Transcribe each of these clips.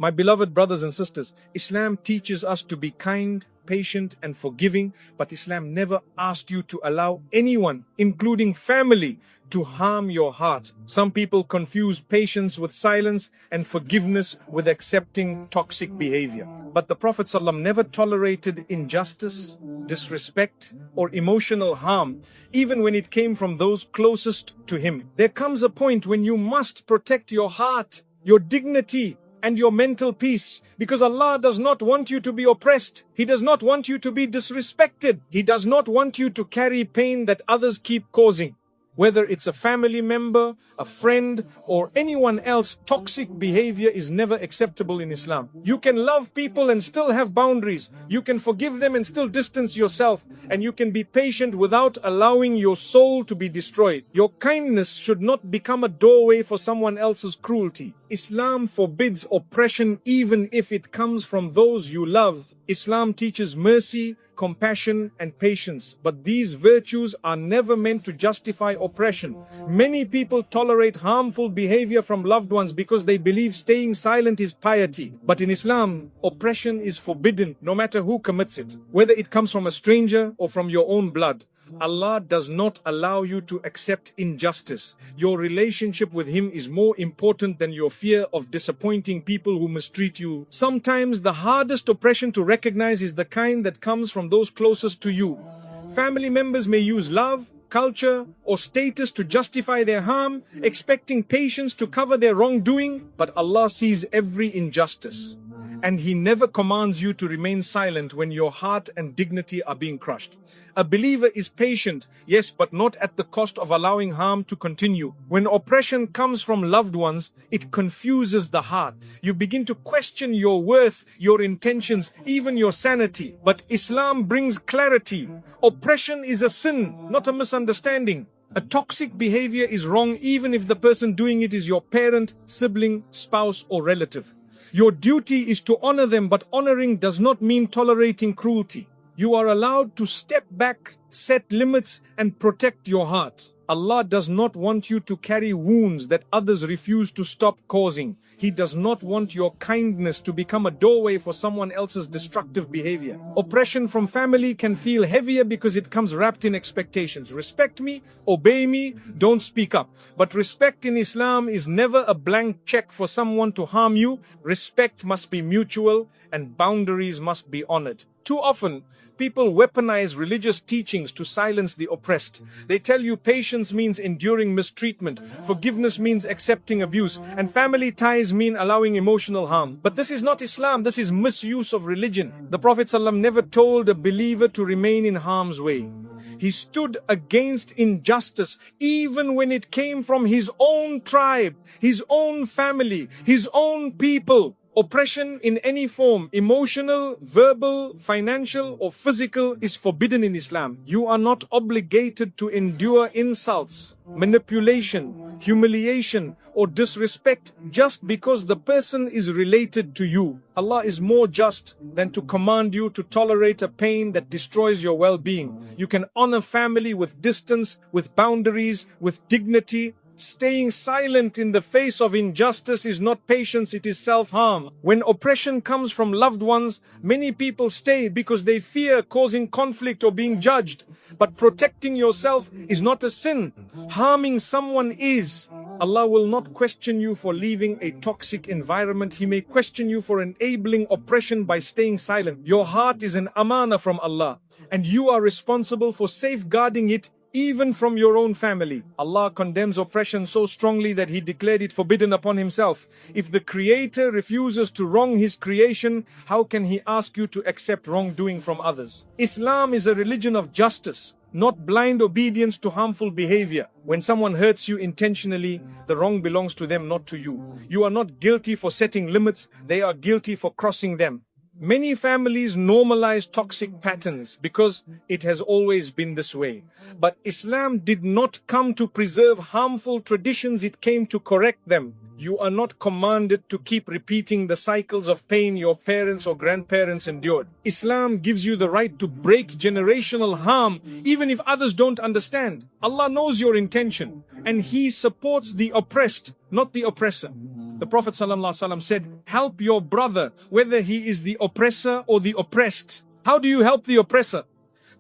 My beloved brothers and sisters, Islam teaches us to be kind, patient, and forgiving, but Islam never asked you to allow anyone, including family, to harm your heart. Some people confuse patience with silence and forgiveness with accepting toxic behavior. But the Prophet ﷺ never tolerated injustice, disrespect, or emotional harm, even when it came from those closest to him. There comes a point when you must protect your heart, your dignity, and your mental peace, because Allah does not want you to be oppressed. He does not want you to be disrespected. He does not want you to carry pain that others keep causing. Whether it's a family member, a friend, or anyone else, toxic behavior is never acceptable in Islam. You can love people and still have boundaries. You can forgive them and still distance yourself. And you can be patient without allowing your soul to be destroyed. Your kindness should not become a doorway for someone else's cruelty. Islam forbids oppression even if it comes from those you love. Islam teaches mercy, compassion, and patience, but these virtues are never meant to justify oppression. Many people tolerate harmful behavior from loved ones because they believe staying silent is piety. But in Islam, oppression is forbidden no matter who commits it, whether it comes from a stranger or from your own blood. Allah does not allow you to accept injustice. Your relationship with Him is more important than your fear of disappointing people who mistreat you. Sometimes the hardest oppression to recognize is the kind that comes from those closest to you. Family members may use love, culture, or status to justify their harm, expecting patience to cover their wrongdoing, but Allah sees every injustice. And He never commands you to remain silent when your heart and dignity are being crushed. A believer is patient, yes, but not at the cost of allowing harm to continue. When oppression comes from loved ones, it confuses the heart. You begin to question your worth, your intentions, even your sanity. But Islam brings clarity. Oppression is a sin, not a misunderstanding. A toxic behavior is wrong even if the person doing it is your parent, sibling, spouse, or relative. Your duty is to honor them, but honoring does not mean tolerating cruelty. You are allowed to step back, set limits, and protect your heart. Allah does not want you to carry wounds that others refuse to stop causing. He does not want your kindness to become a doorway for someone else's destructive behavior. Oppression from family can feel heavier because it comes wrapped in expectations. Respect me, obey me, don't speak up. But respect in Islam is never a blank check for someone to harm you. Respect must be mutual and boundaries must be honored. Too often, people weaponize religious teachings to silence the oppressed. They tell you patience means enduring mistreatment, forgiveness means accepting abuse, and family ties mean allowing emotional harm. But this is not Islam, this is misuse of religion. The Prophet ﷺ never told a believer to remain in harm's way. He stood against injustice even when it came from his own tribe, his own family, his own people. Oppression in any form, emotional, verbal, financial, or physical, is forbidden in Islam. You are not obligated to endure insults, manipulation, humiliation, or disrespect just because the person is related to you. Allah is more just than to command you to tolerate a pain that destroys your well-being. You can honor family with distance, with boundaries, with dignity. Staying silent in the face of injustice is not patience, it is self-harm. When oppression comes from loved ones, many people stay because they fear causing conflict or being judged. But protecting yourself is not a sin. Harming someone is. Allah will not question you for leaving a toxic environment. He may question you for enabling oppression by staying silent. Your heart is an amana from Allah, and you are responsible for safeguarding it even from your own family. Allah condemns oppression so strongly that He declared it forbidden upon Himself. If the Creator refuses to wrong His creation, how can He ask you to accept wrongdoing from others? Islam is a religion of justice, not blind obedience to harmful behavior. When someone hurts you intentionally, the wrong belongs to them, not to you. You are not guilty for setting limits, they are guilty for crossing them. Many families normalize toxic patterns because it has always been this way. But Islam did not come to preserve harmful traditions, it came to correct them. You are not commanded to keep repeating the cycles of pain your parents or grandparents endured. Islam gives you the right to break generational harm even if others don't understand. Allah knows your intention and He supports the oppressed, not the oppressor. The Prophet ﷺ said, help your brother whether he is the oppressor or the oppressed. How do you help the oppressor?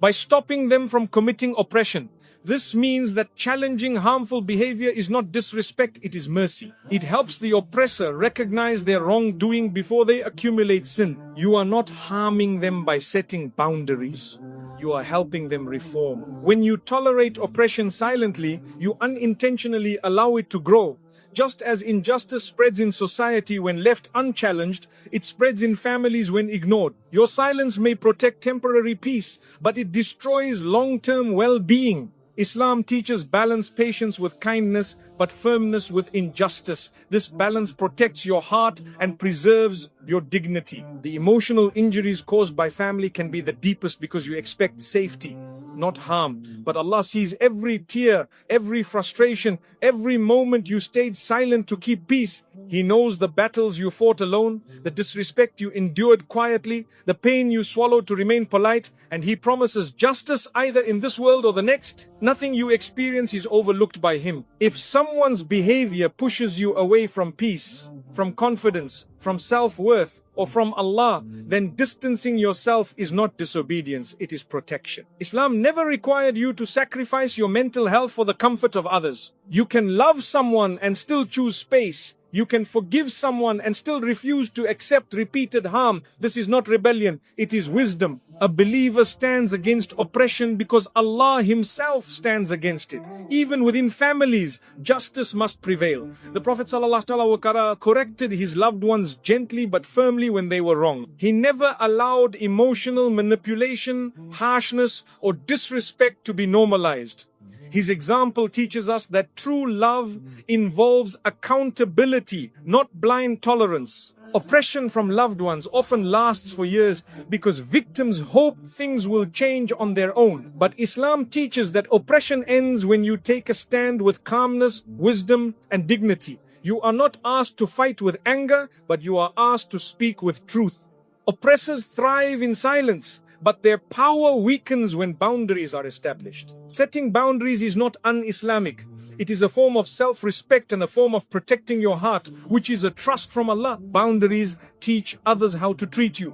By stopping them from committing oppression. This means that challenging harmful behavior is not disrespect, it is mercy. It helps the oppressor recognize their wrongdoing before they accumulate sin. You are not harming them by setting boundaries. You are helping them reform. When you tolerate oppression silently, you unintentionally allow it to grow. Just as injustice spreads in society when left unchallenged, it spreads in families when ignored. Your silence may protect temporary peace, but it destroys long-term well-being. Islam teaches balance, patience with kindness, but firmness with injustice. This balance protects your heart and preserves your dignity. The emotional injuries caused by family can be the deepest because you expect safety, not harm. But Allah sees every tear, every frustration, every moment you stayed silent to keep peace. He knows the battles you fought alone, the disrespect you endured quietly, the pain you swallowed to remain polite, and He promises justice either in this world or the next. Nothing you experience is overlooked by Him. If someone's behavior pushes you away from peace, from confidence, from self-worth, or from Allah, then distancing yourself is not disobedience, it is protection. Islam never required you to sacrifice your mental health for the comfort of others. You can love someone and still choose space. You can forgive someone and still refuse to accept repeated harm. This is not rebellion, it is wisdom. A believer stands against oppression because Allah Himself stands against it. Even within families, justice must prevail. The Prophet ﷺ corrected his loved ones gently but firmly when they were wrong. He never allowed emotional manipulation, harshness, or disrespect to be normalized. His example teaches us that true love involves accountability, not blind tolerance. Oppression from loved ones often lasts for years because victims hope things will change on their own. But Islam teaches that oppression ends when you take a stand with calmness, wisdom, and dignity. You are not asked to fight with anger, but you are asked to speak with truth. Oppressors thrive in silence, but their power weakens when boundaries are established. Setting boundaries is not un-Islamic. It is a form of self-respect and a form of protecting your heart, which is a trust from Allah. Boundaries teach others how to treat you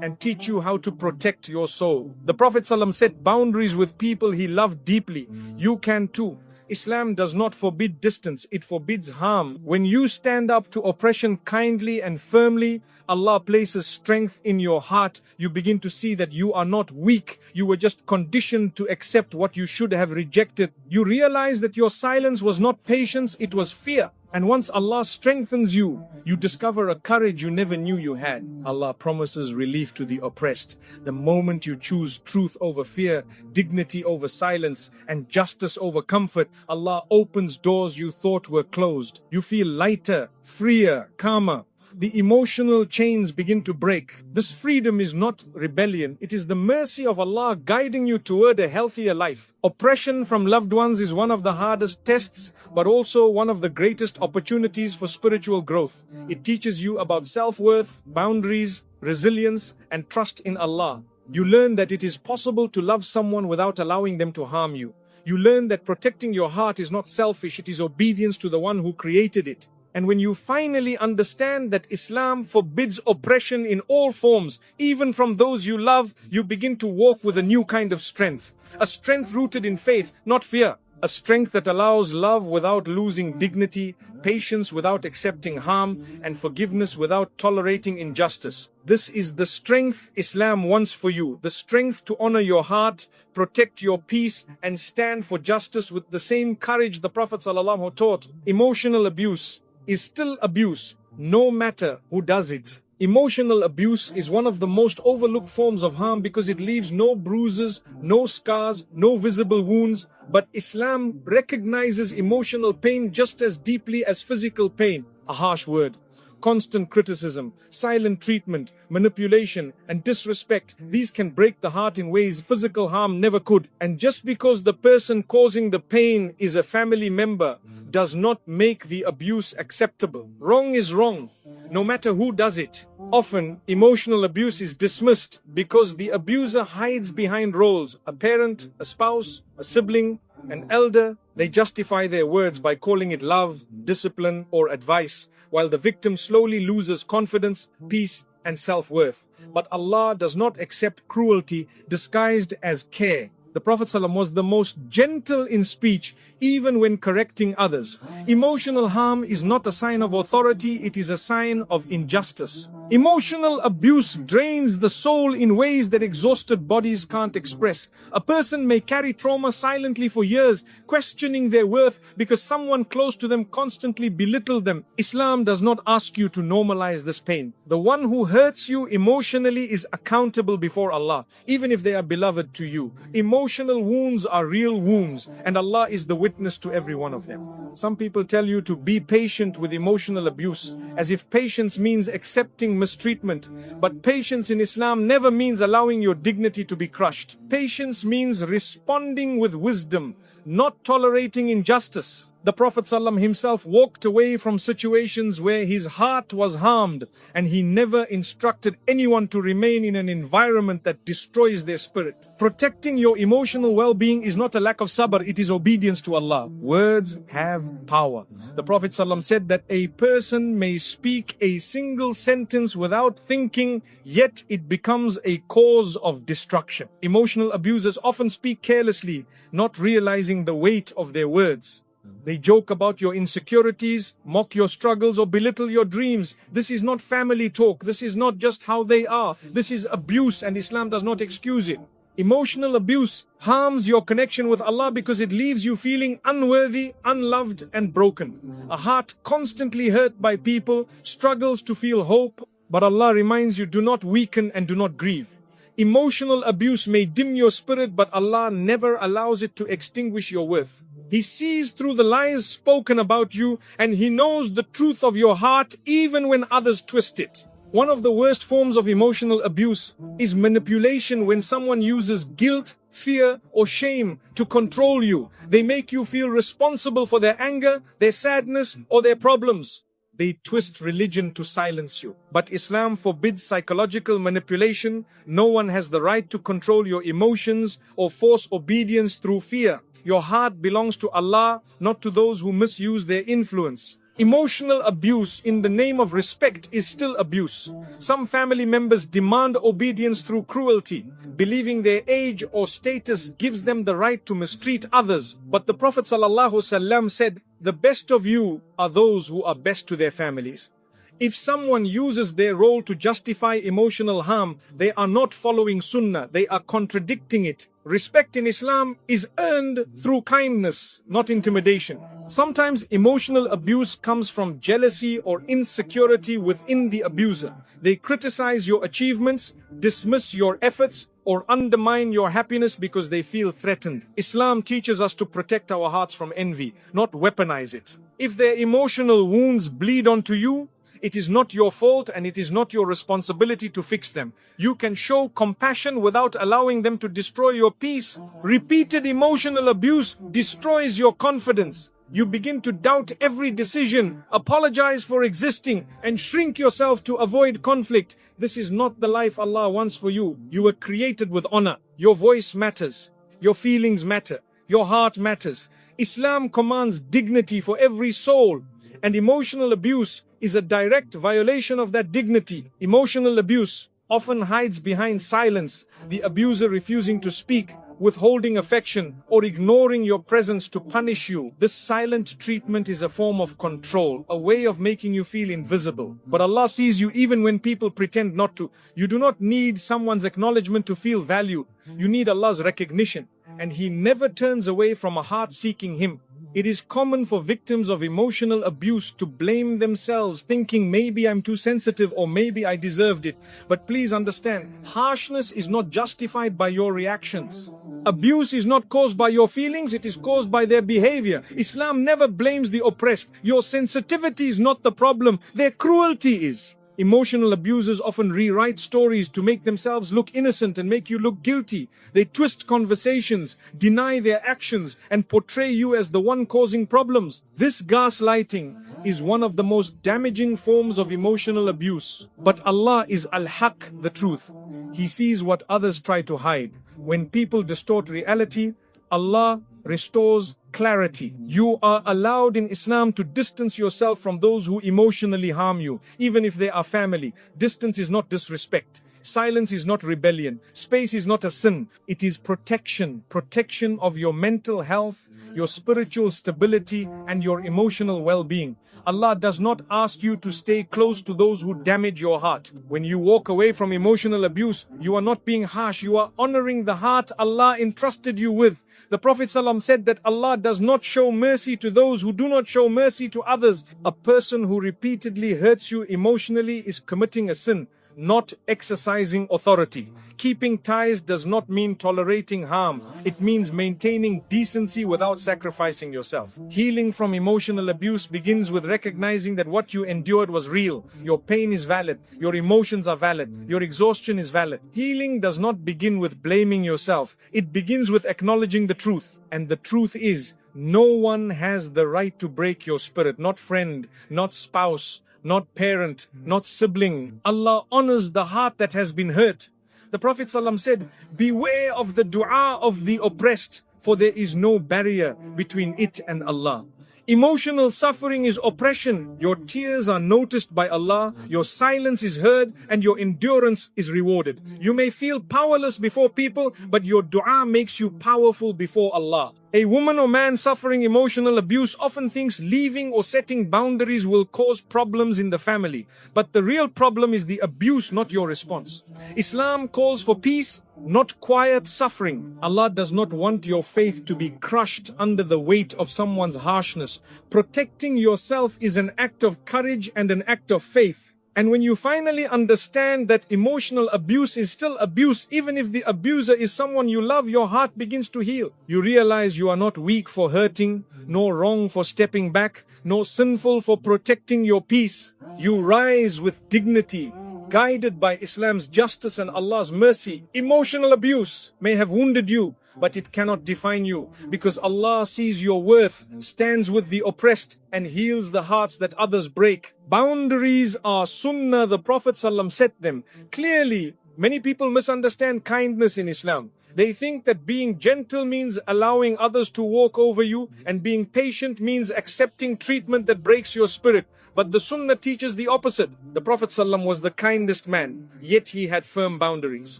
and teach you how to protect your soul. The Prophet ﷺ set boundaries with people he loved deeply. You can too. Islam does not forbid distance, it forbids harm. When you stand up to oppression kindly and firmly, Allah places strength in your heart. You begin to see that you are not weak. You were just conditioned to accept what you should have rejected. You realize that your silence was not patience, it was fear. And once Allah strengthens you, you discover a courage you never knew you had. Allah promises relief to the oppressed. The moment you choose truth over fear, dignity over silence, and justice over comfort, Allah opens doors you thought were closed. You feel lighter, freer, calmer. The emotional chains begin to break. This freedom is not rebellion. It is the mercy of Allah guiding you toward a healthier life. Oppression from loved ones is one of the hardest tests, but also one of the greatest opportunities for spiritual growth. It teaches you about self-worth, boundaries, resilience, and trust in Allah. You learn that it is possible to love someone without allowing them to harm you. You learn that protecting your heart is not selfish, it is obedience to the one who created it. And when you finally understand that Islam forbids oppression in all forms, even from those you love, you begin to walk with a new kind of strength. A strength rooted in faith, not fear. A strength that allows love without losing dignity, patience without accepting harm, and forgiveness without tolerating injustice. This is the strength Islam wants for you. The strength to honor your heart, protect your peace, and stand for justice with the same courage the Prophet ﷺ taught. Emotional abuse is still abuse, no matter who does it. Emotional abuse is one of the most overlooked forms of harm because it leaves no bruises, no scars, no visible wounds. But Islam recognizes emotional pain just as deeply as physical pain. A harsh word, Constant criticism, silent treatment, manipulation, and disrespect, these can break the heart in ways physical harm never could. And just because the person causing the pain is a family member does not make the abuse acceptable. Wrong is wrong, no matter who does it. Often, emotional abuse is dismissed because the abuser hides behind roles: a parent, a spouse, a sibling, an elder. They justify their words by calling it love, discipline, or advice, while the victim slowly loses confidence, peace, and self-worth. But Allah does not accept cruelty disguised as care. The Prophet ﷺ was the most gentle in speech, even when correcting others. Emotional harm is not a sign of authority, it is a sign of injustice. Emotional abuse drains the soul in ways that exhausted bodies can't express. A person may carry trauma silently for years, questioning their worth because someone close to them constantly belittled them. Islam does not ask you to normalize this pain. The one who hurts you emotionally is accountable before Allah, even if they are beloved to you. Emotional wounds are real wounds, and Allah is the witness to every one of them. Some people tell you to be patient with emotional abuse, as if patience means accepting mistreatment. But patience in Islam never means allowing your dignity to be crushed. Patience means responding with wisdom, not tolerating injustice. The Prophet ﷺ himself walked away from situations where his heart was harmed, and he never instructed anyone to remain in an environment that destroys their spirit. Protecting your emotional well-being is not a lack of sabr, it is obedience to Allah. Words have power. The Prophet ﷺ said that a person may speak a single sentence without thinking, yet it becomes a cause of destruction. Emotional abusers often speak carelessly, not realizing the weight of their words. They joke about your insecurities, mock your struggles, or belittle your dreams. This is not family talk. This is not just how they are. This is abuse, and Islam does not excuse it. Emotional abuse harms your connection with Allah because it leaves you feeling unworthy, unloved, and broken. A heart constantly hurt by people struggles to feel hope, but Allah reminds you, do not weaken and do not grieve. Emotional abuse may dim your spirit, but Allah never allows it to extinguish your worth. He sees through the lies spoken about you, and He knows the truth of your heart even when others twist it. One of the worst forms of emotional abuse is manipulation, when someone uses guilt, fear, or shame to control you. They make you feel responsible for their anger, their sadness, or their problems. They twist religion to silence you. But Islam forbids psychological manipulation. No one has the right to control your emotions or force obedience through fear. Your heart belongs to Allah, not to those who misuse their influence. Emotional abuse in the name of respect is still abuse. Some family members demand obedience through cruelty, believing their age or status gives them the right to mistreat others. But the Prophet ﷺ said, "The best of you are those who are best to their families." If someone uses their role to justify emotional harm, they are not following Sunnah, they are contradicting it. Respect in Islam is earned through kindness, not intimidation. Sometimes emotional abuse comes from jealousy or insecurity within the abuser. They criticize your achievements, dismiss your efforts, or undermine your happiness because they feel threatened. Islam teaches us to protect our hearts from envy, not weaponize it. If their emotional wounds bleed onto you, it is not your fault, and it is not your responsibility to fix them. You can show compassion without allowing them to destroy your peace. Repeated emotional abuse destroys your confidence. You begin to doubt every decision, apologize for existing, and shrink yourself to avoid conflict. This is not the life Allah wants for you. You were created with honor. Your voice matters. Your feelings matter. Your heart matters. Islam commands dignity for every soul, and emotional abuse is a direct violation of that dignity. Emotional abuse often hides behind silence, the abuser refusing to speak, withholding affection, or ignoring your presence to punish you. This silent treatment is a form of control, a way of making you feel invisible. But Allah sees you even when people pretend not to. You do not need someone's acknowledgement to feel valued. You need Allah's recognition, and He never turns away from a heart seeking Him. It is common for victims of emotional abuse to blame themselves, thinking maybe I'm too sensitive or maybe I deserved it. But please understand, harshness is not justified by your reactions. Abuse is not caused by your feelings, it is caused by their behavior. Islam never blames the oppressed. Your sensitivity is not the problem, their cruelty is. Emotional abusers often rewrite stories to make themselves look innocent and make you look guilty. They twist conversations, deny their actions, and portray you as the one causing problems. This gaslighting is one of the most damaging forms of emotional abuse. But Allah is Al-Haq, the truth. He sees what others try to hide. When people distort reality, Allah restores clarity. You are allowed in Islam to distance yourself from those who emotionally harm you, even if they are family. Distance is not disrespect. Silence is not rebellion. Space is not a sin. It is protection. Protection of your mental health, your spiritual stability, and your emotional well-being. Allah does not ask you to stay close to those who damage your heart. When you walk away from emotional abuse, you are not being harsh. You are honoring the heart Allah entrusted you with. The Prophet ﷺ said that Allah does not show mercy to those who do not show mercy to others. A person who repeatedly hurts you emotionally is committing a sin, not exercising authority. Keeping ties does not mean tolerating harm. It means maintaining decency without sacrificing yourself. Healing from emotional abuse begins with recognizing that what you endured was real. Your pain is valid. Your emotions are valid. Your exhaustion is valid. Healing does not begin with blaming yourself. It begins with acknowledging the truth. And the truth is, no one has the right to break your spirit. Not friend, not spouse, not parent, not sibling. Allah honors the heart that has been hurt. The Prophet ﷺ said, beware of the dua of the oppressed, for there is no barrier between it and Allah. Emotional suffering is oppression. Your tears are noticed by Allah, your silence is heard, and your endurance is rewarded. You may feel powerless before people, but your dua makes you powerful before Allah. A woman or man suffering emotional abuse often thinks leaving or setting boundaries will cause problems in the family. But the real problem is the abuse, not your response. Islam calls for peace, not quiet suffering. Allah does not want your faith to be crushed under the weight of someone's harshness. Protecting yourself is an act of courage and an act of faith. And when you finally understand that emotional abuse is still abuse, even if the abuser is someone you love, your heart begins to heal. You realize you are not weak for hurting, nor wrong for stepping back, nor sinful for protecting your peace. You rise with dignity, guided by Islam's justice and Allah's mercy. Emotional abuse may have wounded you, but it cannot define you, because Allah sees your worth, stands with the oppressed, and heals the hearts that others break. Boundaries are sunnah, the Prophet ﷺ set them. Clearly, many people misunderstand kindness in Islam. They think that being gentle means allowing others to walk over you, and being patient means accepting treatment that breaks your spirit. But the Sunnah teaches the opposite. The Prophet ﷺ was the kindest man, yet he had firm boundaries.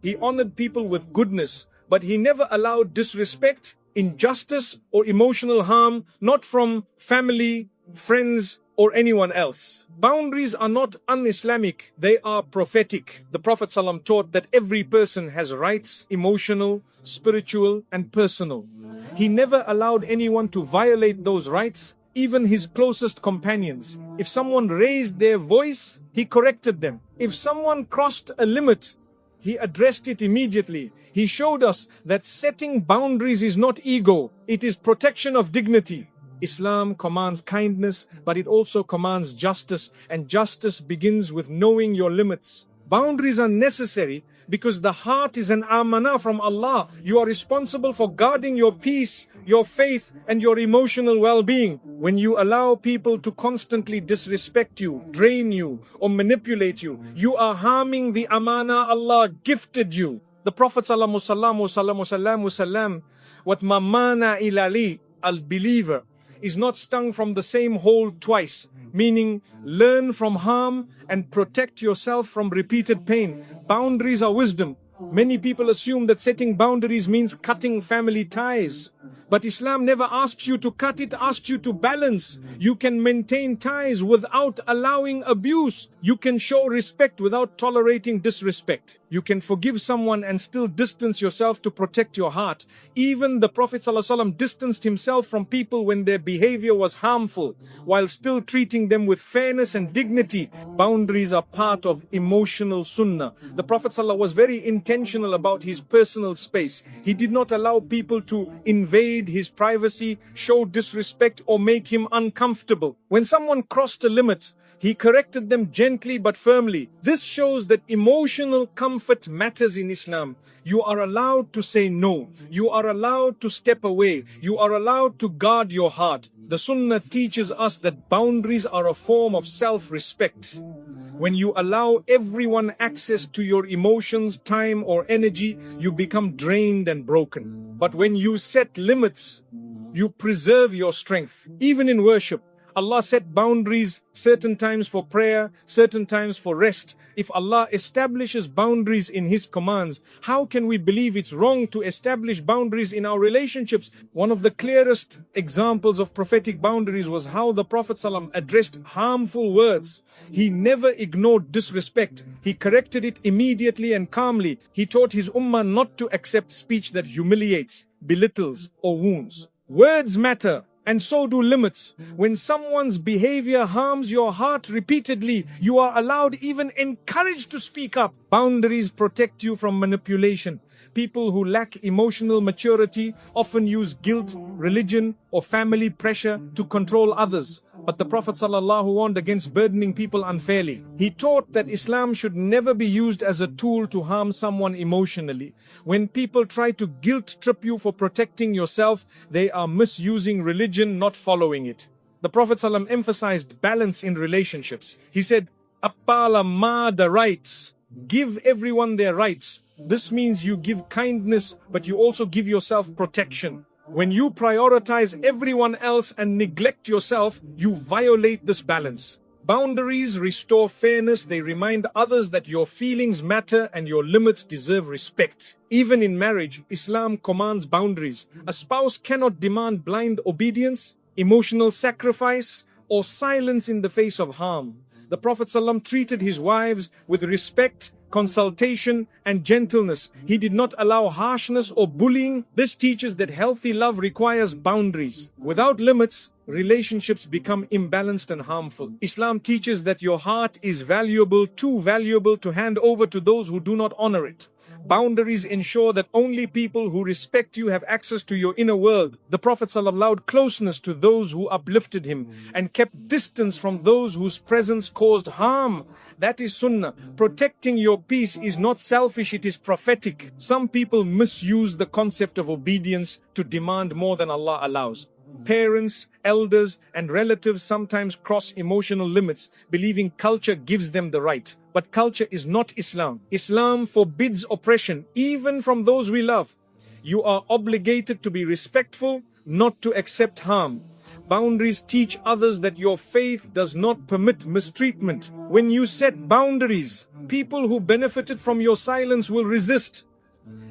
He honored people with goodness, but he never allowed disrespect, injustice, or emotional harm, not from family, friends, or anyone else. Boundaries are not un-Islamic, they are prophetic. The Prophet ﷺ taught that every person has rights, emotional, spiritual, and personal. He never allowed anyone to violate those rights, even his closest companions. If someone raised their voice, he corrected them. If someone crossed a limit, he addressed it immediately. He showed us that setting boundaries is not ego, it is protection of dignity. Islam commands kindness, but it also commands justice, and justice begins with knowing your limits. Boundaries are necessary because the heart is an amanah from Allah. You are responsible for guarding your peace, your faith, and your emotional well-being. When you allow people to constantly disrespect you, drain you, or manipulate you, you are harming the amanah Allah gifted you. The Prophet ﷺ, what mamana ilali, al-believer, is not stung from the same hole twice, meaning learn from harm and protect yourself from repeated pain. Boundaries are wisdom. Many people assume that setting boundaries means cutting family ties. But Islam never asks you to cut, it asks you to balance. You can maintain ties without allowing abuse. You can show respect without tolerating disrespect. You can forgive someone and still distance yourself to protect your heart. Even the Prophet ﷺ distanced himself from people when their behavior was harmful, while still treating them with fairness and dignity. Boundaries are part of emotional sunnah. The Prophet ﷺ was very intentional about his personal space. He did not allow people to invade his privacy, show disrespect, or make him uncomfortable. When someone crossed a limit, he corrected them gently but firmly. This shows that emotional comfort matters in Islam. You are allowed to say no. You are allowed to step away. You are allowed to guard your heart. The Sunnah teaches us that boundaries are a form of self-respect. When you allow everyone access to your emotions, time, or energy, you become drained and broken. But when you set limits, you preserve your strength. Even in worship, Allah set boundaries, certain times for prayer, certain times for rest. If Allah establishes boundaries in His commands, how can we believe it's wrong to establish boundaries in our relationships? One of the clearest examples of prophetic boundaries was how the Prophet ﷺ addressed harmful words. He never ignored disrespect. He corrected it immediately and calmly. He taught his ummah not to accept speech that humiliates, belittles, or wounds. Words matter. And so do limits. When someone's behavior harms your heart repeatedly, you are allowed, even encouraged, to speak up. Boundaries protect you from manipulation. People who lack emotional maturity often use guilt, religion, or family pressure to control others. But the Prophet ﷺ warned against burdening people unfairly. He taught that Islam should never be used as a tool to harm someone emotionally. When people try to guilt trip you for protecting yourself, they are misusing religion, not following it. The Prophet ﷺ emphasized balance in relationships. He said, "Appala ma the rights." Give everyone their rights. This means you give kindness, but you also give yourself protection. When you prioritize everyone else and neglect yourself, you violate this balance. Boundaries restore fairness. They remind others that your feelings matter and your limits deserve respect. Even in marriage, Islam commands boundaries. A spouse cannot demand blind obedience, emotional sacrifice, or silence in the face of harm. The Prophet ﷺ treated his wives with respect, consultation, and gentleness. He did not allow harshness or bullying. This teaches that healthy love requires boundaries. Without limits, relationships become imbalanced and harmful. Islam teaches that your heart is valuable, too valuable to hand over to those who do not honor it. Boundaries ensure that only people who respect you have access to your inner world. The Prophet ﷺ allowed closeness to those who uplifted him and kept distance from those whose presence caused harm. That is sunnah. Protecting your peace is not selfish, it is prophetic. Some people misuse the concept of obedience to demand more than Allah allows. Parents, elders, and relatives sometimes cross emotional limits, believing culture gives them the right. But culture is not Islam. Islam forbids oppression, even from those we love. You are obligated to be respectful, not to accept harm. Boundaries teach others that your faith does not permit mistreatment. When you set boundaries, people who benefited from your silence will resist.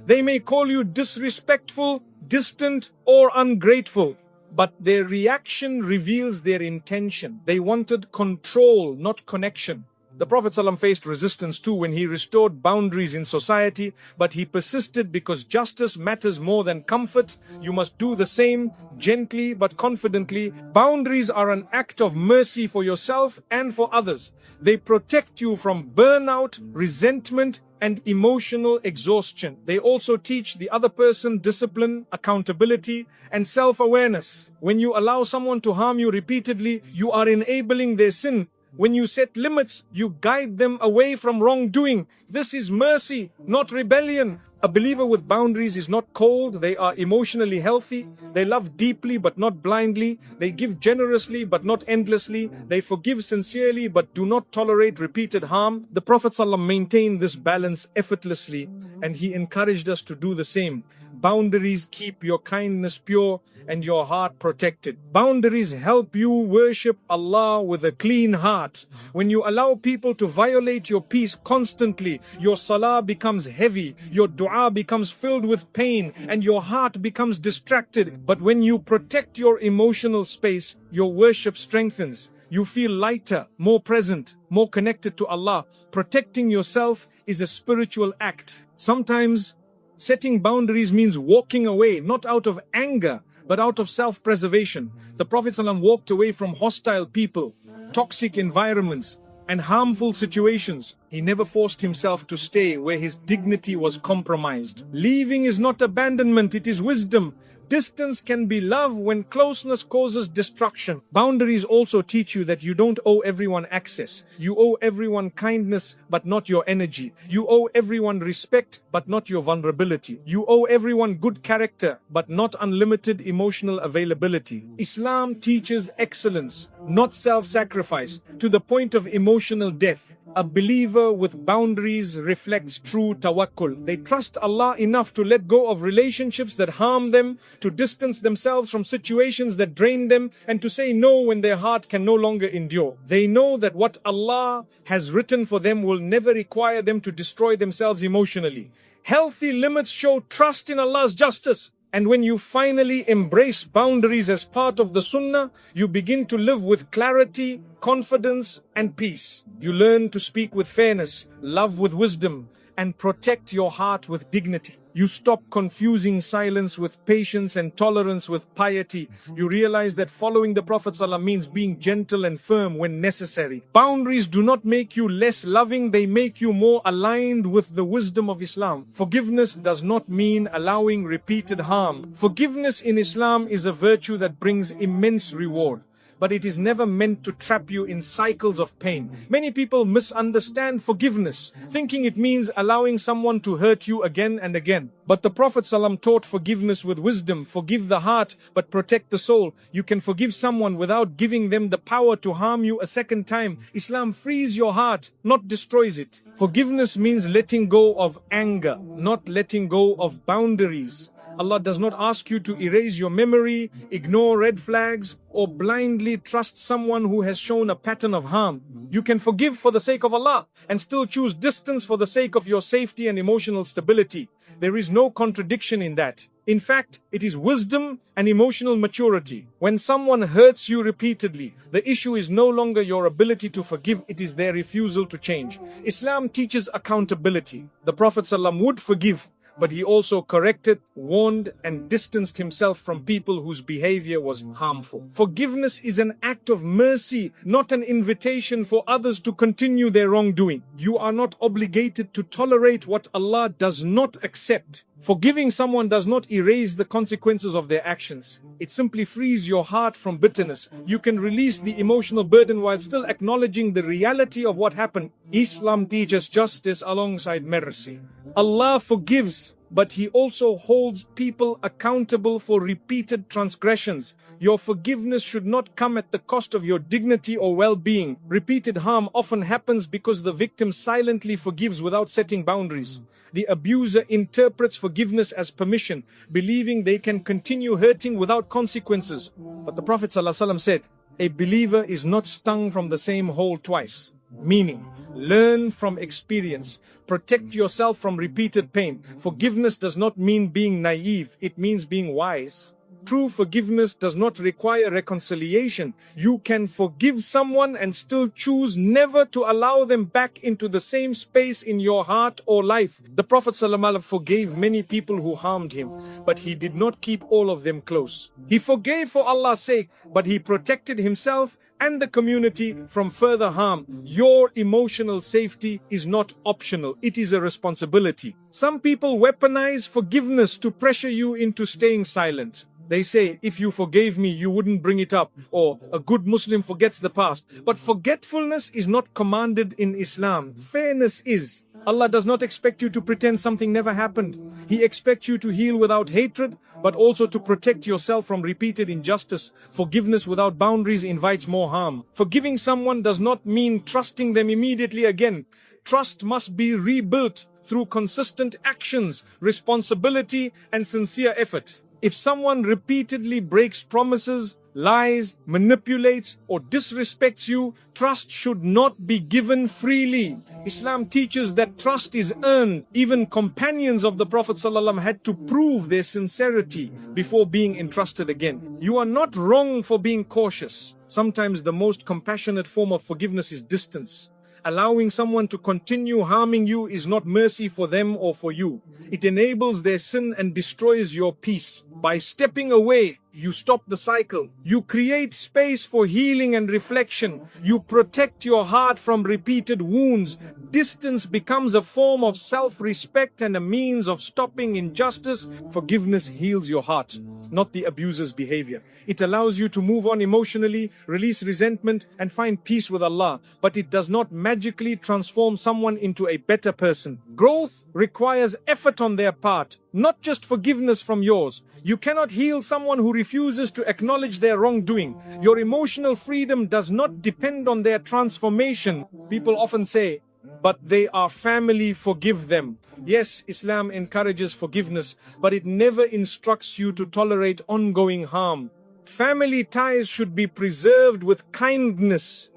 They may call you disrespectful, distant, or ungrateful. But their reaction reveals their intention. They wanted control, not connection. The Prophet ﷺ faced resistance too when he restored boundaries in society, but he persisted because justice matters more than comfort. You must do the same, gently but confidently. Boundaries are an act of mercy for yourself and for others. They protect you from burnout, resentment, and emotional exhaustion. They also teach the other person discipline, accountability, and self-awareness. When you allow someone to harm you repeatedly, you are enabling their sin. When you set limits, you guide them away from wrongdoing. This is mercy, not rebellion. A believer with boundaries is not cold. They are emotionally healthy. They love deeply but not blindly. They give generously but not endlessly. They forgive sincerely but do not tolerate repeated harm. The Prophet ﷺ maintained this balance effortlessly, and he encouraged us to do the same. Boundaries keep your kindness pure and your heart protected. Boundaries help you worship Allah with a clean heart. When you allow people to violate your peace constantly, your salah becomes heavy, your dua becomes filled with pain, and your heart becomes distracted. But when you protect your emotional space, your worship strengthens. You feel lighter, more present, more connected to Allah. Protecting yourself is a spiritual act. Sometimes setting boundaries means walking away, not out of anger, but out of self-preservation. The Prophet ﷺ walked away from hostile people, toxic environments, and harmful situations. He never forced himself to stay where his dignity was compromised. Leaving is not abandonment, it is wisdom. Distance can be love when closeness causes destruction. Boundaries also teach you that you don't owe everyone access. You owe everyone kindness, but not your energy. You owe everyone respect, but not your vulnerability. You owe everyone good character, but not unlimited emotional availability. Islam teaches excellence, not self-sacrifice, to the point of emotional death. A believer with boundaries reflects true tawakkul. They trust Allah enough to let go of relationships that harm them, to distance themselves from situations that drain them, and to say no when their heart can no longer endure. They know that what Allah has written for them will never require them to destroy themselves emotionally. Healthy limits show trust in Allah's justice. And when you finally embrace boundaries as part of the sunnah, you begin to live with clarity, confidence, and peace. You learn to speak with fairness, love with wisdom, and protect your heart with dignity. You stop confusing silence with patience and tolerance with piety. You realize that following the Prophet ﷺ means being gentle and firm when necessary. Boundaries do not make you less loving, they make you more aligned with the wisdom of Islam. Forgiveness does not mean allowing repeated harm. Forgiveness in Islam is a virtue that brings immense reward, but it is never meant to trap you in cycles of pain. Many people misunderstand forgiveness, thinking it means allowing someone to hurt you again and again. But the Prophet ﷺ taught forgiveness with wisdom. Forgive the heart, but protect the soul. You can forgive someone without giving them the power to harm you a second time. Islam frees your heart, not destroys it. Forgiveness means letting go of anger, not letting go of boundaries. Allah does not ask you to erase your memory, ignore red flags, or blindly trust someone who has shown a pattern of harm. You can forgive for the sake of Allah and still choose distance for the sake of your safety and emotional stability. There is no contradiction in that. In fact, it is wisdom and emotional maturity. When someone hurts you repeatedly, the issue is no longer your ability to forgive, it is their refusal to change. Islam teaches accountability. The Prophet ﷺ would forgive, but he also corrected, warned, and distanced himself from people whose behavior was harmful. Forgiveness is an act of mercy, not an invitation for others to continue their wrongdoing. You are not obligated to tolerate what Allah does not accept. Forgiving someone does not erase the consequences of their actions. It simply frees your heart from bitterness. You can release the emotional burden while still acknowledging the reality of what happened. Islam teaches justice alongside mercy. Allah forgives, but He also holds people accountable for repeated transgressions. Your forgiveness should not come at the cost of your dignity or well-being. Repeated harm often happens because the victim silently forgives without setting boundaries. The abuser interprets forgiveness as permission, believing they can continue hurting without consequences. But the Prophet ﷺ said, a believer is not stung from the same hole twice. Meaning, learn from experience. Protect yourself from repeated pain. Forgiveness does not mean being naive, it means being wise. True forgiveness does not require reconciliation. You can forgive someone and still choose never to allow them back into the same space in your heart or life. The Prophet ﷺ forgave many people who harmed him, but he did not keep all of them close. He forgave for Allah's sake, but he protected himself and the community from further harm. Your emotional safety is not optional, it is a responsibility. Some people weaponize forgiveness to pressure you into staying silent. They say, if you forgave me, you wouldn't bring it up, or a good Muslim forgets the past. But forgetfulness is not commanded in Islam. Fairness is. Allah does not expect you to pretend something never happened. He expects you to heal without hatred, but also to protect yourself from repeated injustice. Forgiveness without boundaries invites more harm. Forgiving someone does not mean trusting them immediately again. Trust must be rebuilt. through consistent actions, responsibility, and sincere effort. If someone repeatedly breaks promises, lies, manipulates, or disrespects you, trust should not be given freely. Islam teaches that trust is earned. Even companions of the Prophet ﷺ had to prove their sincerity before being entrusted again. You are not wrong for being cautious. Sometimes the most compassionate form of forgiveness is distance. Allowing someone to continue harming you is not mercy for them or for you. It enables their sin and destroys your peace. By stepping away, you stop the cycle. You create space for healing and reflection. You protect your heart from repeated wounds. Distance becomes a form of self-respect and a means of stopping injustice. Forgiveness heals your heart, not the abuser's behavior. It allows you to move on emotionally, release resentment, and find peace with Allah. But it does not magically transform someone into a better person. Growth requires effort on their part, not just forgiveness from yours. You cannot heal someone who refuses to acknowledge their wrongdoing. Your emotional freedom does not depend on their transformation. People often say, but they are family, forgive them. Yes, Islam encourages forgiveness, but it never instructs you to tolerate ongoing harm. Family ties should be preserved with kindness,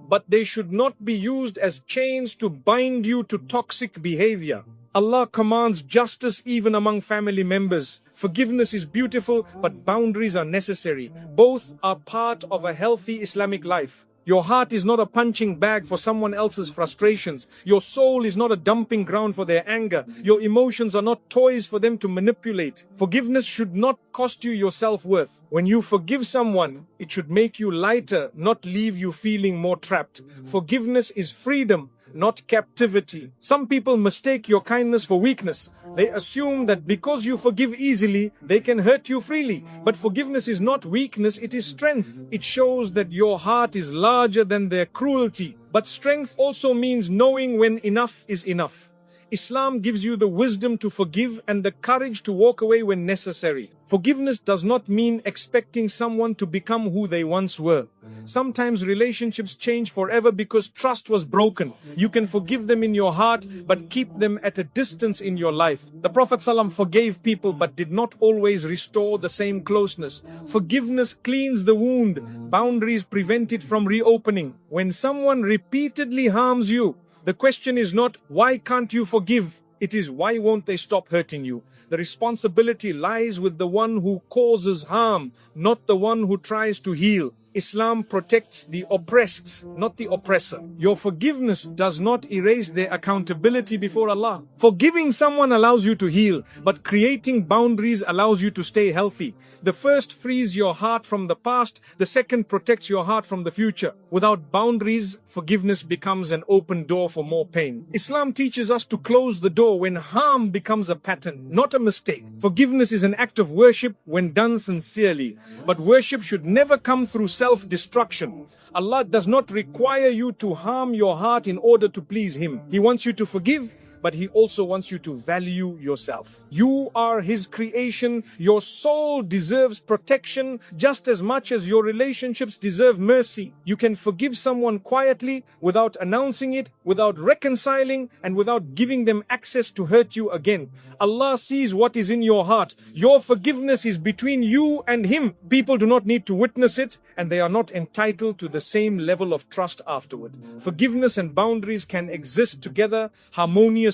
but they should not be used as chains to bind you to toxic behavior. Allah commands justice even among family members. Forgiveness is beautiful, but boundaries are necessary. Both are part of a healthy Islamic life. Your heart is not a punching bag for someone else's frustrations. Your soul is not a dumping ground for their anger. Your emotions are not toys for them to manipulate. Forgiveness should not cost you your self-worth. When you forgive someone, it should make you lighter, not leave you feeling more trapped. Forgiveness is freedom, not captivity. Some people mistake your kindness for weakness. They assume that because you forgive easily, they can hurt you freely. But forgiveness is not weakness, it is strength. It shows that your heart is larger than their cruelty. But strength also means knowing when enough is enough. Islam gives you the wisdom to forgive and the courage to walk away when necessary. Forgiveness does not mean expecting someone to become who they once were. Sometimes relationships change forever because trust was broken. You can forgive them in your heart, but keep them at a distance in your life. The Prophet ﷺ forgave people, but did not always restore the same closeness. Forgiveness cleans the wound. Boundaries prevent it from reopening. When someone repeatedly harms you, the question is not, why can't you forgive? It is, why won't they stop hurting you? The responsibility lies with the one who causes harm, not the one who tries to heal. Islam protects the oppressed, not the oppressor. Your forgiveness does not erase their accountability before Allah. Forgiving someone allows you to heal, but creating boundaries allows you to stay healthy. The first frees your heart from the past, the second protects your heart from the future. Without boundaries, forgiveness becomes an open door for more pain. Islam teaches us to close the door when harm becomes a pattern, not a mistake. Forgiveness is an act of worship when done sincerely, but worship should never come through self-destruction. Allah does not require you to harm your heart in order to please Him. He wants you to forgive, but He also wants you to value yourself. You are His creation. Your soul deserves protection just as much as your relationships deserve mercy. You can forgive someone quietly, without announcing it, without reconciling, and without giving them access to hurt you again. Allah sees what is in your heart. Your forgiveness is between you and Him. People do not need to witness it, and they are not entitled to the same level of trust afterward. Forgiveness and boundaries can exist together harmoniously.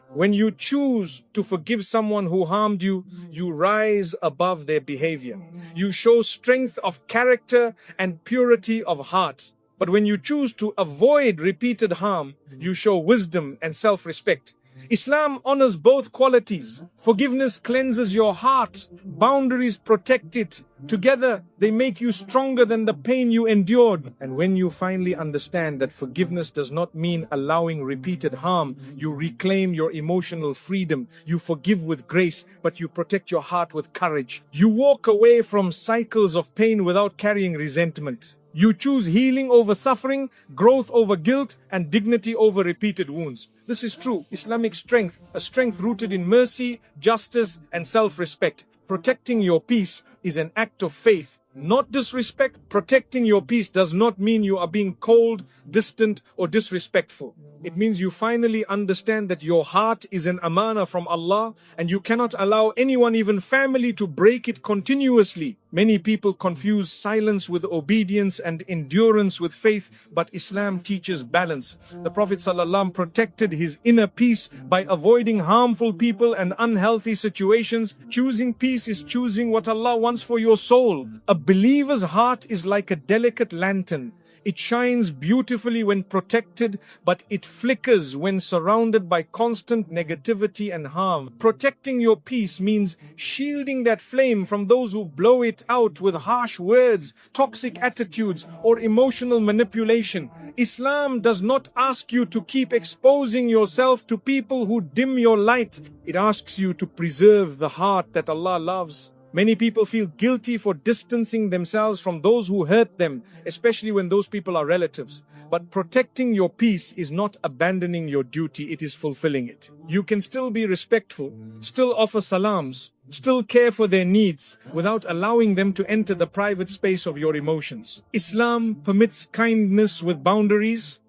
When you choose to forgive someone who harmed you, you rise above their behavior. You show strength of character and purity of heart. But when you choose to avoid repeated harm, you show wisdom and self-respect. Islam honors both qualities. Forgiveness cleanses your heart. Boundaries protect it. Together, they make you stronger than the pain you endured. And when you finally understand that forgiveness does not mean allowing repeated harm, you reclaim your emotional freedom. You forgive with grace, but you protect your heart with courage. You walk away from cycles of pain without carrying resentment. You choose healing over suffering, growth over guilt, and dignity over repeated wounds. This is true Islamic strength, a strength rooted in mercy, justice, and self-respect. Protecting your peace is an act of faith, not disrespect. Protecting your peace does not mean you are being cold, distant, or disrespectful. It means you finally understand that your heart is an amana from Allah and you cannot allow anyone, even family, to break it continuously. Many people confuse silence with obedience and endurance with faith, but Islam teaches balance. The Prophet ﷺ protected his inner peace by avoiding harmful people and unhealthy situations. Choosing peace is choosing what Allah wants for your soul. A believer's heart is like a delicate lantern. It shines beautifully when protected, but it flickers when surrounded by constant negativity and harm. Protecting your peace means shielding that flame from those who blow it out with harsh words, toxic attitudes, or emotional manipulation. Islam does not ask you to keep exposing yourself to people who dim your light. It asks you to preserve the heart that Allah loves. Many people feel guilty for distancing themselves from those who hurt them, especially when those people are relatives. But protecting your peace is not abandoning your duty, it is fulfilling it. You can still be respectful, still offer salams, still care for their needs without allowing them to enter the private space of your emotions. Islam permits kindness with boundaries,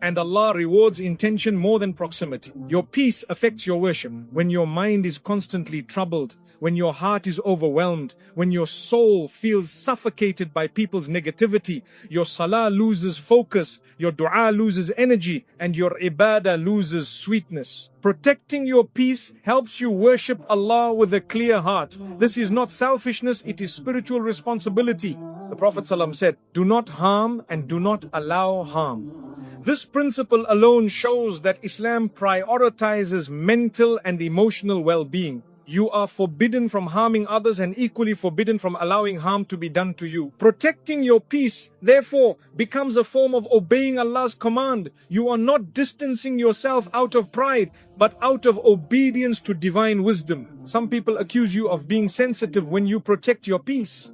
and Allah rewards intention more than proximity. Your peace affects your worship. When your mind is constantly troubled, when your heart is overwhelmed, when your soul feels suffocated by people's negativity, your salah loses focus, your dua loses energy, and your ibadah loses sweetness. Protecting your peace helps you worship Allah with a clear heart. This is not selfishness, it is spiritual responsibility. The Prophet ﷺ said, "Do not harm and do not allow harm." This principle alone shows that Islam prioritizes mental and emotional well-being. You are forbidden from harming others and equally forbidden from allowing harm to be done to you. Protecting your peace, therefore, becomes a form of obeying Allah's command. You are not distancing yourself out of pride, but out of obedience to divine wisdom. Some people accuse you of being sensitive when you protect your peace.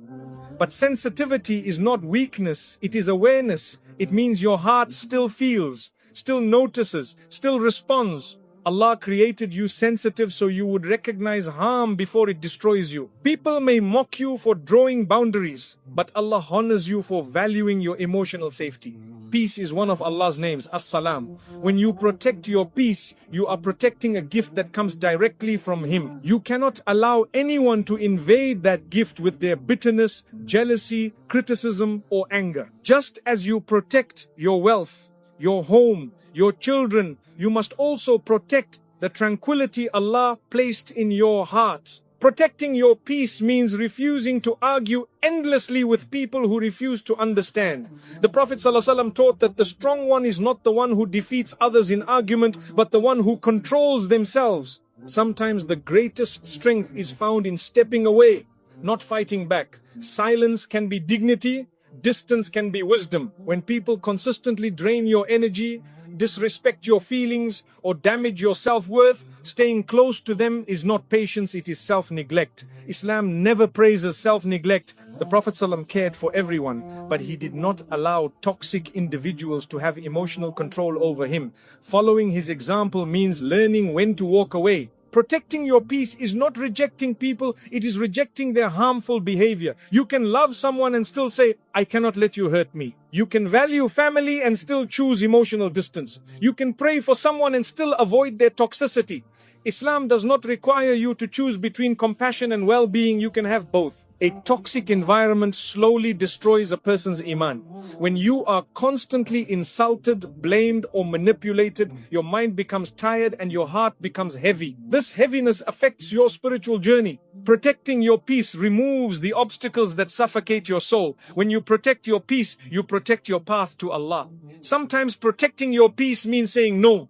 But sensitivity is not weakness, it is awareness. It means your heart still feels, still notices, still responds. Allah created you sensitive so you would recognize harm before it destroys you. People may mock you for drawing boundaries, but Allah honors you for valuing your emotional safety. Peace is one of Allah's names, As-Salam. When you protect your peace, you are protecting a gift that comes directly from Him. You cannot allow anyone to invade that gift with their bitterness, jealousy, criticism, or anger. Just as you protect your wealth, your home, your children, you must also protect the tranquility Allah placed in your heart. Protecting your peace means refusing to argue endlessly with people who refuse to understand. The Prophet ﷺ taught that the strong one is not the one who defeats others in argument, but the one who controls themselves. Sometimes the greatest strength is found in stepping away, not fighting back. Silence can be dignity, distance can be wisdom. When people consistently drain your energy, disrespect your feelings, or damage your self-worth, staying close to them is not patience, it is self-neglect. Islam never praises self-neglect. The Prophet ﷺ cared for everyone, but he did not allow toxic individuals to have emotional control over him. Following his example means learning when to walk away. Protecting your peace is not rejecting people, it is rejecting their harmful behavior. You can love someone and still say, "I cannot let you hurt me." You can value family and still choose emotional distance. You can pray for someone and still avoid their toxicity. Islam does not require you to choose between compassion and well-being. You can have both. A toxic environment slowly destroys a person's iman. When you are constantly insulted, blamed, or manipulated, your mind becomes tired and your heart becomes heavy. This heaviness affects your spiritual journey. Protecting your peace removes the obstacles that suffocate your soul. When you protect your peace, you protect your path to Allah. Sometimes protecting your peace means saying no.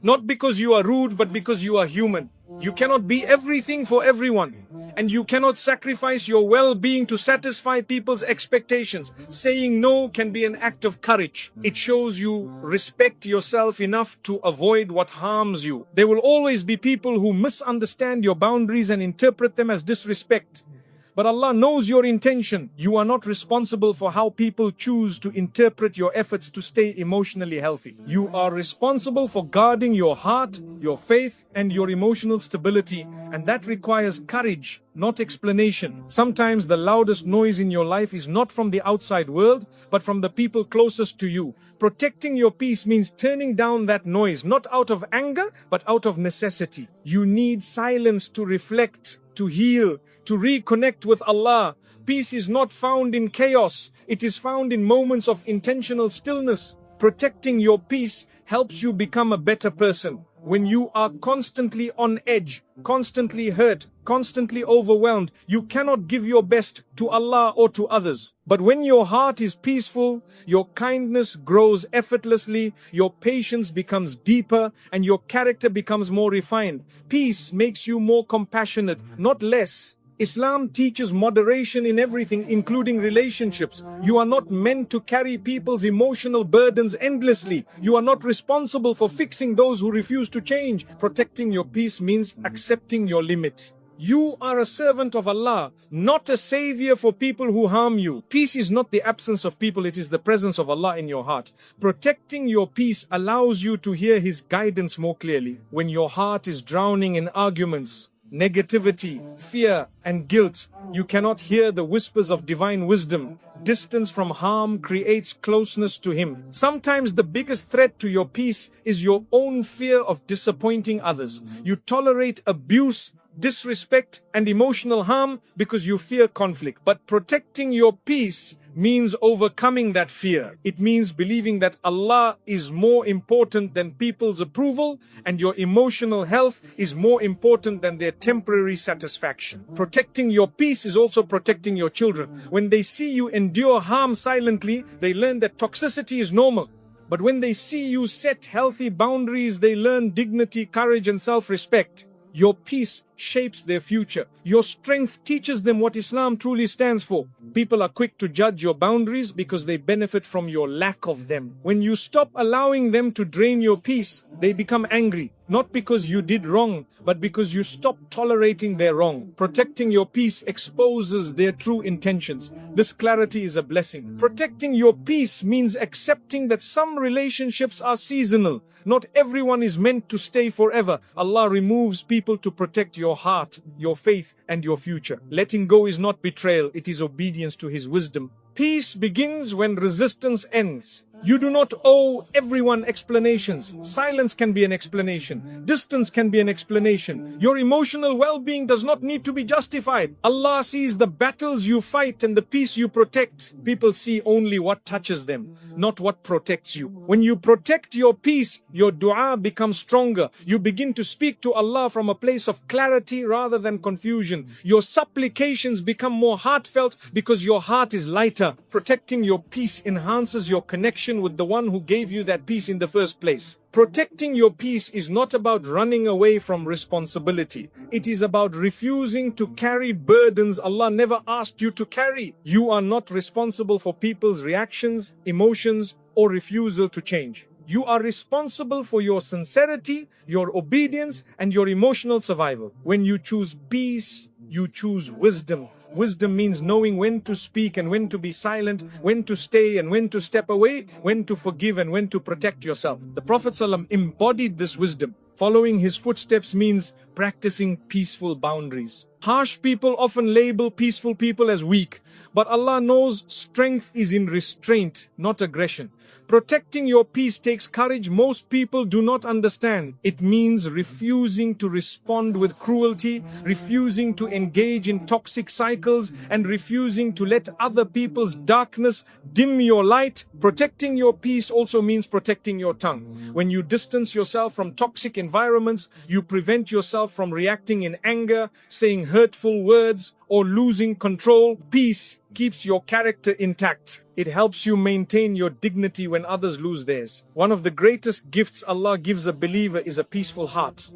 Not because you are rude, but because you are human. You cannot be everything for everyone. And you cannot sacrifice your well-being to satisfy people's expectations. Saying no can be an act of courage. It shows you respect yourself enough to avoid what harms you. There will always be people who misunderstand your boundaries and interpret them as disrespect. But Allah knows your intention. You are not responsible for how people choose to interpret your efforts to stay emotionally healthy. You are responsible for guarding your heart, your faith, and your emotional stability, and that requires courage, not explanation. Sometimes the loudest noise in your life is not from the outside world, but from the people closest to you. Protecting your peace means turning down that noise, not out of anger, but out of necessity. You need silence to reflect, to heal, to reconnect with Allah. Peace is not found in chaos. It is found in moments of intentional stillness. Protecting your peace helps you become a better person. When you are constantly on edge, constantly hurt, constantly overwhelmed, you cannot give your best to Allah or to others. But when your heart is peaceful, your kindness grows effortlessly, your patience becomes deeper, and your character becomes more refined. Peace makes you more compassionate, not less. Islam teaches moderation in everything, including relationships. You are not meant to carry people's emotional burdens endlessly. You are not responsible for fixing those who refuse to change. Protecting your peace means accepting your limit. You are a servant of Allah, not a savior for people who harm you. Peace is not the absence of people, it is the presence of Allah in your heart. Protecting your peace allows you to hear His guidance more clearly. When your heart is drowning in arguments, negativity, fear, and guilt, you cannot hear the whispers of divine wisdom. Distance from harm creates closeness to Him. Sometimes the biggest threat to your peace is your own fear of disappointing others. You tolerate abuse, disrespect, and emotional harm because you fear conflict. But protecting your peace means overcoming that fear. It means believing that Allah is more important than people's approval, and your emotional health is more important than their temporary satisfaction. Protecting your peace is also protecting your children. When they see you endure harm silently, they learn that toxicity is normal. But when they see you set healthy boundaries, they learn dignity, courage, and self-respect. Your peace shapes their future. Your strength teaches them what Islam truly stands for. People are quick to judge your boundaries because they benefit from your lack of them. When you stop allowing them to drain your peace, they become angry. Not because you did wrong, but because you stopped tolerating their wrong. Protecting your peace exposes their true intentions. This clarity is a blessing. Protecting your peace means accepting that some relationships are seasonal. Not everyone is meant to stay forever. Allah removes people to protect your heart, your faith, and your future. Letting go is not betrayal, it is obedience to His wisdom. Peace begins when resistance ends. You do not owe everyone explanations. Silence can be an explanation. Distance can be an explanation. Your emotional well-being does not need to be justified. Allah sees the battles you fight and the peace you protect. People see only what touches them, not what protects you. When you protect your peace, your dua becomes stronger. You begin to speak to Allah from a place of clarity rather than confusion. Your supplications become more heartfelt because your heart is lighter. Protecting your peace enhances your connection with the one who gave you that peace in the first place. Protecting your peace is not about running away from responsibility. It is about refusing to carry burdens Allah never asked you to carry. You are not responsible for people's reactions, emotions, or refusal to change. You are responsible for your sincerity, your obedience, and your emotional survival. When you choose peace, you choose wisdom. Wisdom means knowing when to speak and when to be silent, when to stay and when to step away, when to forgive and when to protect yourself. The Prophet ﷺ embodied this wisdom. Following his footsteps means practicing peaceful boundaries. Harsh people often label peaceful people as weak, but Allah knows strength is in restraint, not aggression. Protecting your peace takes courage most people do not understand. It means refusing to respond with cruelty, refusing to engage in toxic cycles, and refusing to let other people's darkness dim your light. Protecting your peace also means protecting your tongue. When you distance yourself from toxic environments, you prevent yourself from reacting in anger, saying hurtful words, or losing control. Peace keeps your character intact. It helps you maintain your dignity when others lose theirs. One of the greatest gifts Allah gives a believer is a peaceful heart.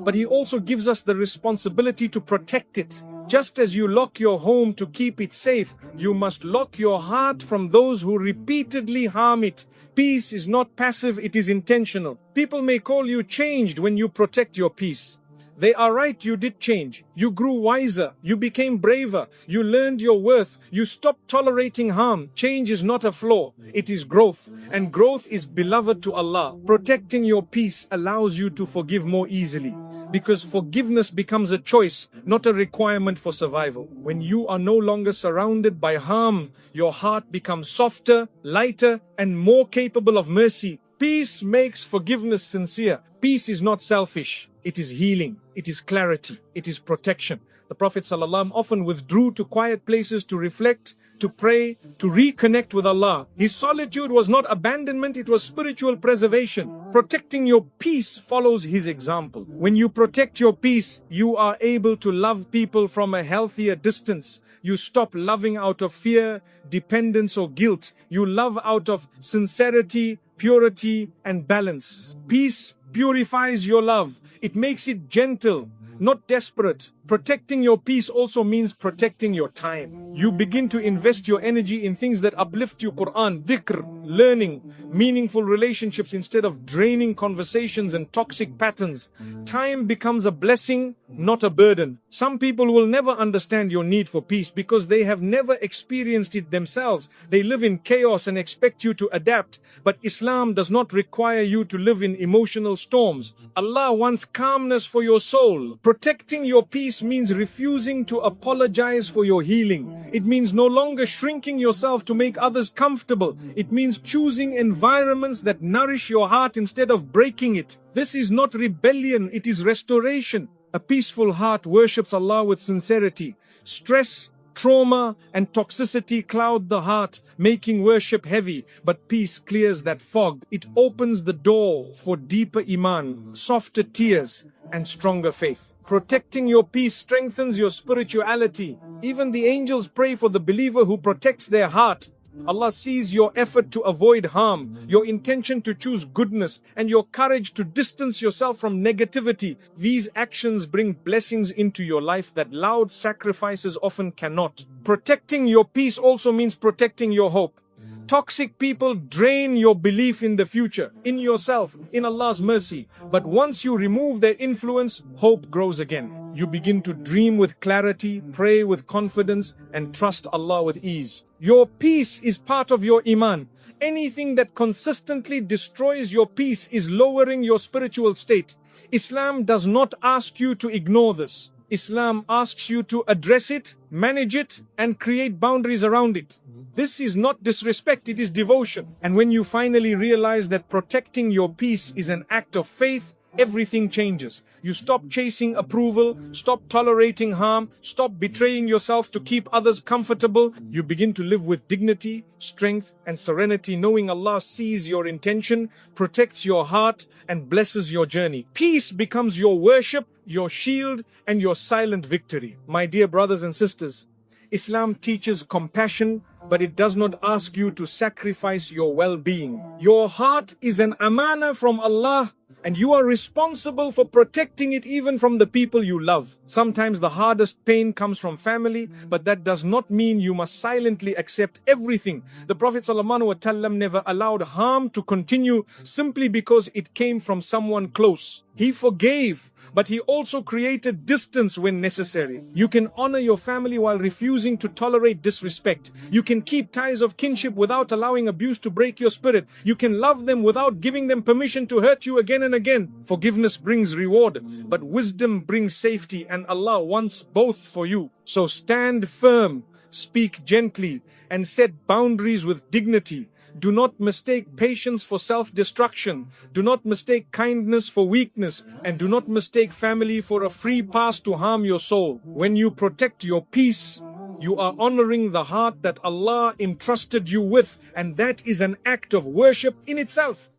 But He also gives us the responsibility to protect it. Just as you lock your home to keep it safe, you must lock your heart from those who repeatedly harm it. Peace is not passive, it is intentional. People may call you changed when you protect your peace. They are right, you did change. You grew wiser. You became braver. You learned your worth. You stopped tolerating harm. Change is not a flaw. It is growth. And growth is beloved to Allah. Protecting your peace allows you to forgive more easily. Because forgiveness becomes a choice, not a requirement for survival. When you are no longer surrounded by harm, your heart becomes softer, lighter, and more capable of mercy. Peace makes forgiveness sincere. Peace is not selfish. It is healing. It is clarity. It is protection. The Prophet ﷺ often withdrew to quiet places to reflect, to pray, to reconnect with Allah. His solitude was not abandonment, it was spiritual preservation. Protecting your peace follows his example. When you protect your peace, you are able to love people from a healthier distance. You stop loving out of fear, dependence, or guilt. You love out of sincerity, purity, and balance. Peace purifies your love. It makes it gentle, not desperate. Protecting your peace also means protecting your time. You begin to invest your energy in things that uplift you: Quran, dhikr, learning, meaningful relationships instead of draining conversations and toxic patterns. Time becomes a blessing, not a burden. Some people will never understand your need for peace because they have never experienced it themselves. They live in chaos and expect you to adapt. But Islam does not require you to live in emotional storms. Allah wants calmness for your soul. Protecting your peace means refusing to apologize for your healing. It means no longer shrinking yourself to make others comfortable. It means choosing environments that nourish your heart instead of breaking it. This is not rebellion, it is restoration. A peaceful heart worships Allah with sincerity. Stress, trauma, and toxicity cloud the heart, making worship heavy. But peace clears that fog. It opens the door for deeper iman, softer tears, and stronger faith. Protecting your peace strengthens your spirituality. Even the angels pray for the believer who protects their heart. Allah sees your effort to avoid harm, your intention to choose goodness, and your courage to distance yourself from negativity. These actions bring blessings into your life that loud sacrifices often cannot. Protecting your peace also means protecting your hope. Toxic people drain your belief in the future, in yourself, in Allah's mercy. But once you remove their influence, hope grows again. You begin to dream with clarity, pray with confidence, and trust Allah with ease. Your peace is part of your iman. Anything that consistently destroys your peace is lowering your spiritual state. Islam does not ask you to ignore this. Islam asks you to address it, manage it, and create boundaries around it. This is not disrespect, it is devotion. And when you finally realize that protecting your peace is an act of faith, everything changes. You stop chasing approval, stop tolerating harm, stop betraying yourself to keep others comfortable. You begin to live with dignity, strength, and serenity, knowing Allah sees your intention, protects your heart, and blesses your journey. Peace becomes your worship, your shield, and your silent victory. My dear brothers and sisters, Islam teaches compassion, but it does not ask you to sacrifice your well-being. Your heart is an amana from Allah, and you are responsible for protecting it even from the people you love. Sometimes the hardest pain comes from family, but that does not mean you must silently accept everything. The Prophet ﷺ never allowed harm to continue simply because it came from someone close. He forgave, but he also created distance when necessary. You can honor your family while refusing to tolerate disrespect. You can keep ties of kinship without allowing abuse to break your spirit. You can love them without giving them permission to hurt you again and again. Forgiveness brings reward, but wisdom brings safety, and Allah wants both for you. So stand firm, speak gently, and set boundaries with dignity. Do not mistake patience for self-destruction. Do not mistake kindness for weakness. And do not mistake family for a free pass to harm your soul. When you protect your peace, you are honoring the heart that Allah entrusted you with. And that is an act of worship in itself.